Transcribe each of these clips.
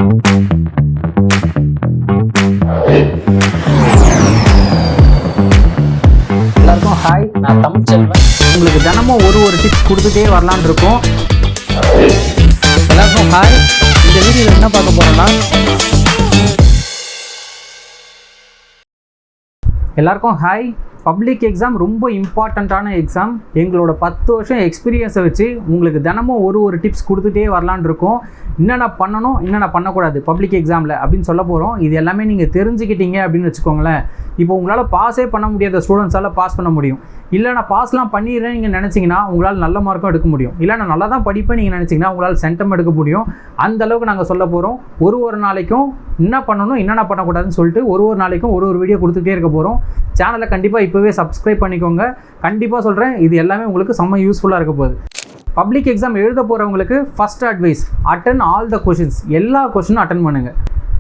எல்லாருக்கும் ஹாய், நான் தமிழ்ச்செல்வன். உங்களுக்கு தினமும் ஒரு டிப்ஸ் கொடுத்துட்டே வரலான்னு இருக்கோம். எல்லாருக்கும் ஹாய். இந்த வீடியோவில் என்ன பார்க்க போகிறோன்னா, எல்லாருக்கும் ஹாய். பப்ளிக் எக்ஸாம் ரொம்ப இம்பார்ட்டண்ட்டான எக்ஸாம். எங்களோட 10 வருஷம் எக்ஸ்பீரியன்ஸை வச்சு உங்களுக்கு தினமும் ஒரு டிப்ஸ் கொடுத்துட்டே வரலான்னு இருக்கோம். என்னென்ன பண்ணணும், என்னென்ன பண்ணக்கூடாது பப்ளிக் எக்ஸாமில் அப்படின்னு சொல்ல போகிறோம். இது எல்லாமே நீங்கள் தெரிஞ்சுக்கிட்டீங்க அப்படின்னு வச்சுக்கோங்களேன். இப்போ உங்களால் பாஸே பண்ண முடியாத ஸ்டூடெண்ட்ஸால் பாஸ் பண்ண முடியும். இல்லை நான் பாஸ்லாம் பண்ணிடுறேன் நீங்கள் நினச்சிங்கன்னா உங்களால் நல்ல மார்க்கும் எடுக்க முடியும். இல்லை நான் நல்லா தான் படிப்பேன் நீங்கள் நினச்சிங்கன்னா உங்களால் சென்டம் எடுக்க முடியும். அந்தளவுக்கு நாங்கள் சொல்ல போகிறோம். ஒரு நாளைக்கும் என்ன பண்ணணும், என்னென்ன பண்ணக்கூடாதுன்னு சொல்லிட்டு ஒரு நாளைக்கும் ஒரு வீடியோ கொடுத்துட்டே இருக்க போகிறோம். சேனலை கண்டிப்பாக இப்போவே சப்ஸ்கிரைப் பண்ணிக்கோங்க. கண்டிப்பாக சொல்கிறேன், இது எல்லாமே உங்களுக்கு செம்ம யூஸ்ஃபுல்லாக இருக்க போகுது. பப்ளிக் எக்ஸாம் எழுத போகிறவங்களுக்கு first advice, attend all the questions. எல்லா கொஷினும் அட்டன் பண்ணுங்கள்.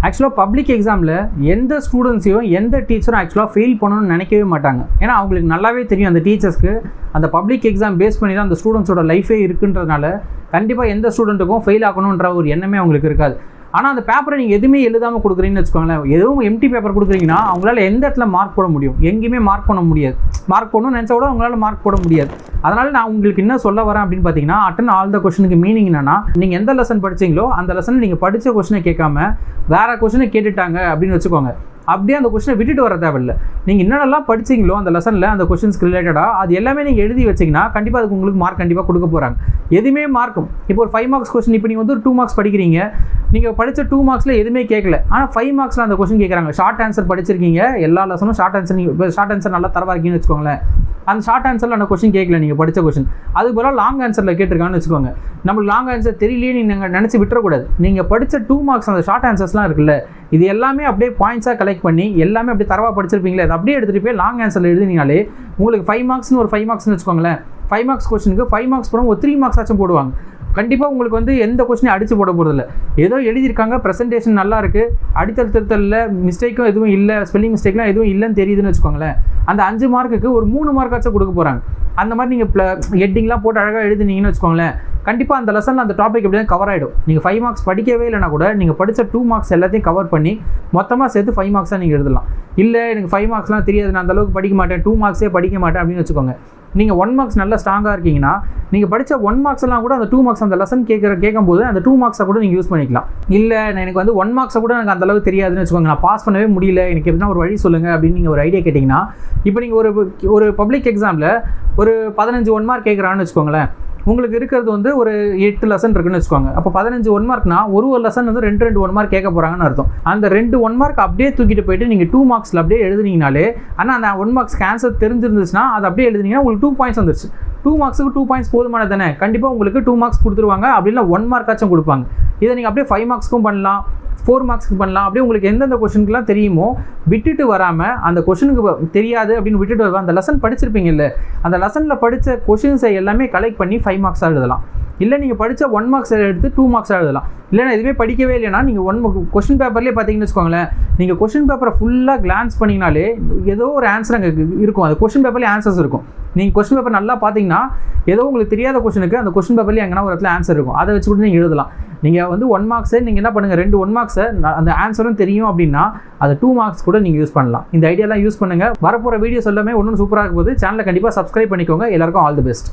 ஆக்சுவலாக பப்ளிக் எக்ஸாமில் எந்த ஸ்டூடெண்ட்ஸையும் எந்த டீச்சரும் ஆக்சுவலாக ஃபெயில் பண்ணணும்னு நினைக்கவே மாட்டாங்க. ஏன்னா அவங்களுக்கு நல்லாவே தெரியும் அந்த டீச்சர்ஸ்க்கு அந்த பப்ளிக் எக்ஸாம் பேஸ் பண்ணி தான் அந்த ஸ்டூடெண்ட்ஸோட லைஃபே இருக்குன்றதுனால கண்டிப்பாக எந்த ஸ்டூடெண்ட்டுக்கும் ஃபெயில் ஆகணுன்ற ஒரு எண்ணமே அவங்களுக்கு இருக்காது. ஆனால் அந்த பேப்பரை நீங்கள் எதுவுமே எழுதாமல் கொடுக்குறீங்கன்னு வச்சுக்கோங்களேன், எதுவும் எம்டி பேப்பர் கொடுக்குறீங்கன்னா அவங்களால எந்த இடத்துல மார்க் போட முடியும்? எங்கேயுமே மார்க் பண்ண முடியாது. மார்க் போடணும்னு நினச்சா கூட அவங்களால மார்க் போட முடியாது. அதனால் நான் உங்களுக்கு என்ன சொல்ல வரேன் அப்படின்னு பார்த்தீங்கன்னா, அட்டன் ஆல் த கொஷனுக்கு மீனிங் என்னன்னா, நீங்கள் எந்த லெசன் படிச்சிங்களோ அந்த லெசன் நீங்கள் படித்த கொஷனை கேட்காம வேறு கொஷனை கேட்டுட்டாங்க அப்படின்னு வச்சுக்கோங்க. அப்படியே அந்த கொஷனை விட்டுட்டு வர தேவையில்லை. நீங்கள் என்னென்னலாம் படிச்சிங்களோ அந்த லெசனில் அந்த கொஷின்ஸ்க்கு ரிலேட்டடாக அது எல்லாமே நீங்கள் எழுதி வச்சிங்கன்னா கண்டிப்பாக அதுக்கு உங்களுக்கு மார்க் கண்டிப்பாக கொடுக்க போகிறாங்க. எதுவுமே மார்க்கும் இப்போ ஒரு 5 மார்க்ஸ் கொஷின், இப்போ நீங்கள் வந்து 2 மார்க்ஸ் படிக்கிறீங்க, நீங்கள் படித்த 2 மார்க்ஸில் எதுவுமே கேட்கல, ஆனால் 5 மார்க்ஸில் அந்த கொஷின் கேட்குறாங்க. ஷார்ட் ஆன்சர் படிச்சிருக்கீங்க, எல்லா லெசனும் ஷார்ட் ஆன்சர், நீங்கள் ஷார்ட் ஆன்சர் நல்லா தரவா இருக்கீங்கன்னு வச்சுக்கோங்களேன். அந்த ஷார்ட் ஆன்சரில் அந்த கொஷின் கேட்கல, நீங்கள் படித்த கொஷின் அதுக்கு போல லாங் ஆன்சரில் கேட்டிருக்காங்கன்னு வச்சுக்கோங்க. நம்மளுக்கு லாங் ஆன்சர் தெரியலையே நீங்கள் நினச்சி விட்டுறக்கூடாது. நீங்கள் படித்த 2 மார்க்ஸ் அந்த ஷார்ட் ஆன்சர்ஸ்லாம் இருக்குல்ல, இது எல்லாமே அப்படியே பாயிண்ட்ஸாக கலெக்ட் பண்ணி எல்லாமே அப்படியே தரவா படிச்சிருப்பீங்களே, அதை அப்படியே எடுத்துகிட்டு போய் லாங் ஆன்சரில் எழுதினாலே உங்களுக்கு 5 மார்க்ஸ்னு ஒரு 5 மார்க்ஸ்னு வச்சுக்கோங்களேன். 5 மார்க்ஸ் கொஸ்டினுக்கு 5 மார்க்ஸ் போடும், ஒரு 3 மார்க்ஸ் ஆச்சும் போடுவாங்க. கண்டிப்பாக உங்களுக்கு வந்து எந்த கொஸ்டினையும் அடித்து போட போகிறதில்ல. ஏதோ எழுதியிருக்காங்க, ப்ரெசன்டேஷன் நல்லா இருக்குது, அடித்தல் திருத்தலில் மிஸ்டேக்கும் எதுவும் இல்லை, ஸ்பெல்லிங் மிஸ்டேக்லாம் எதுவும் இல்லைன்னு தெரியுதுன்னு வச்சுக்கோங்களேன். அந்த 5 மார்க்குக்கு ஒரு 3 மார்க்காச்சும் கொடுக்க போகிறாங்க. அந்த மாதிரி நீங்கள் ஹெட்டிங்லாம் போட்டு அழகாக எழுதுனீங்கன்னு வச்சுக்கோங்களேன், கண்டிப்பாக அந்த லெசனில் அந்த டாபிக் எப்படி தான் கவர் ஆகிடும். நீங்கள் 5 மார்க்ஸ் படிக்கவே இல்லைனா கூட நீங்கள் படித்த 2 மார்க்ஸ் எல்லாத்தையும் கவர் பண்ணி மொத்தமாக சேர்த்து 5 மார்க்ஸாக நீங்கள் எழுதலாம். இல்லை எனக்கு 5 மார்க்ஸ்லாம் தெரியாது, நான் அந்தளவுக்கு படிக்க மாட்டேன், 2 மார்க்ஸே படிக்க மாட்டேன் அப்படின்னு வச்சுக்கோங்க. நீங்கள் 1 மார்க்ஸ் நல்லா ஸ்ட்ராங்காக இருக்கீங்கன்னா நீங்கள் படித்த 1 மார்க்ஸ் எல்லாம் கூட அந்த 2 மார்க்ஸ் அந்த லெசன் கேட்கும்போது அந்த 2 மார்க்ஸை கூட நீங்கள் யூஸ் பண்ணிக்கலாம். இல்லை எனக்கு வந்து 1 மார்க்ஸை கூட எனக்கு அந்தளவுக்கு தெரியாதுன்னு வச்சுக்கோங்க, நான் பாஸ் பண்ணவே முடியல, எனக்கு எப்படின்னா ஒரு வழி சொல்லுங்கள் அப்படின்னு நீங்கள் ஒரு ஐடியா கேட்டிங்கன்னா, இப்போ நீங்கள் ஒரு பப்ளிக் எக்ஸாமில் ஒரு 15 1 மார்க் கேட்குறான்னு வச்சுக்கோங்களேன். உங்களுக்கு இருக்கிறது வந்து ஒரு 8 லெசன் இருக்குன்னு வச்சுக்கோங்க. அப்போ 15 1 மார்க்னா ஒரு லெசன் வந்து 2 1 மார்க் கேட்க போகிறாங்கன்னு அர்த்தம். அந்த 2 1 மார்க் அப்படியே தூக்கிட்டு போயிட்டு நீங்கள் 2 மார்க்ஸில் அப்படியே எழுதுனீங்கனாலே, ஆனால் அந்த 1 மார்க்ஸ் ஆன்சர் தெரிஞ்சிருந்துச்சுன்னா அதை அப்படியே எழுதுனீங்கன்னா உங்களுக்கு 2 பாயிண்ட்ஸ் வந்துருச்சு. 2 மார்க்ஸுக்கு 2 பாயிண்ட்ஸ் போதுமானது தானே? கண்டிப்பாக உங்களுக்கு 2 மார்க்ஸ் கொடுத்துருவாங்க, அப்படின்னா 1 மார்க்காச்சும் கொடுப்பாங்க. இதை நீங்கள் அப்படியே 5 மார்க்ஸ்க்கும் பண்ணலாம், 4 மார்க்ஸ்க்கு பண்ணலாம். அப்படியே உங்களுக்கு எந்தெந்த கொஷனுக்குலாம் தெரியுமோ விட்டுட்டு வராமல், அந்த கொஷனுக்கு தெரியாது அப்படின்னு விட்டுட்டு வருவா, அந்த லெசன் படிச்சிருப்பீங்க இல்லை, அந்த லெசனில் படித்த கொஷின்ஸை எல்லாமே கலெக்ட் பண்ணி 5 மார்க்ஸாக எழுதலாம். இல்லை நீங்கள் படித்த 1 மார்க்ஸ் எடுத்து 2 மார்க்ஸாக எழுதலாம். இல்லைனா இதுவே படிக்கவே இல்லைன்னா நீங்கள் கொஷின் பேப்பர்லேயே பார்த்தீங்கன்னு வச்சுக்கோங்களேன், நீங்கள் கொஷின் பேப்பரை ஃபுல்லாக கிளான்ஸ் பண்ணிங்கனாலே ஏதோ ஒரு ஆன்சர் அங்கே இருக்கும். அது கொஷின் பேப்பர்லேயே ஆன்சர்ஸ் இருக்கும். நீங்கள் கொஷின் பேப்பர் நல்லா பார்த்தீங்கன்னா ஏதோ உங்களுக்கு தெரியாத கொஷனுக்கு அந்த கொஷின் பேப்பர்லேயே எங்கன்னா ஒரு இடத்துல ஆன்சர் இருக்கும், அதை வச்சு கூட நீங்கள் எழுதலாம். நீங்கள் வந்து 1 மார்க்ஸை நீங்கள் என்ன பண்ணுங்கள், 2 1 மார்க்ஸை அந்த ஆன்சரும் தெரியும் அப்படின்னா அதை 2 மார்க்ஸ் கூட நீங்கள் யூஸ் பண்ணலாம். இந்த ஐடியாலாம் யூஸ் பண்ணுங்கள். வரப்போகிற வீடியோஸ் எல்லாமே ஒன்றும் சூப்பராக இருக்கும் போது சேனலை கண்டிப்பாக சப்ஸ்கிரைப் பண்ணிக்கோங்க. எல்லாருக்கும் ஆல் தி பெஸ்ட்.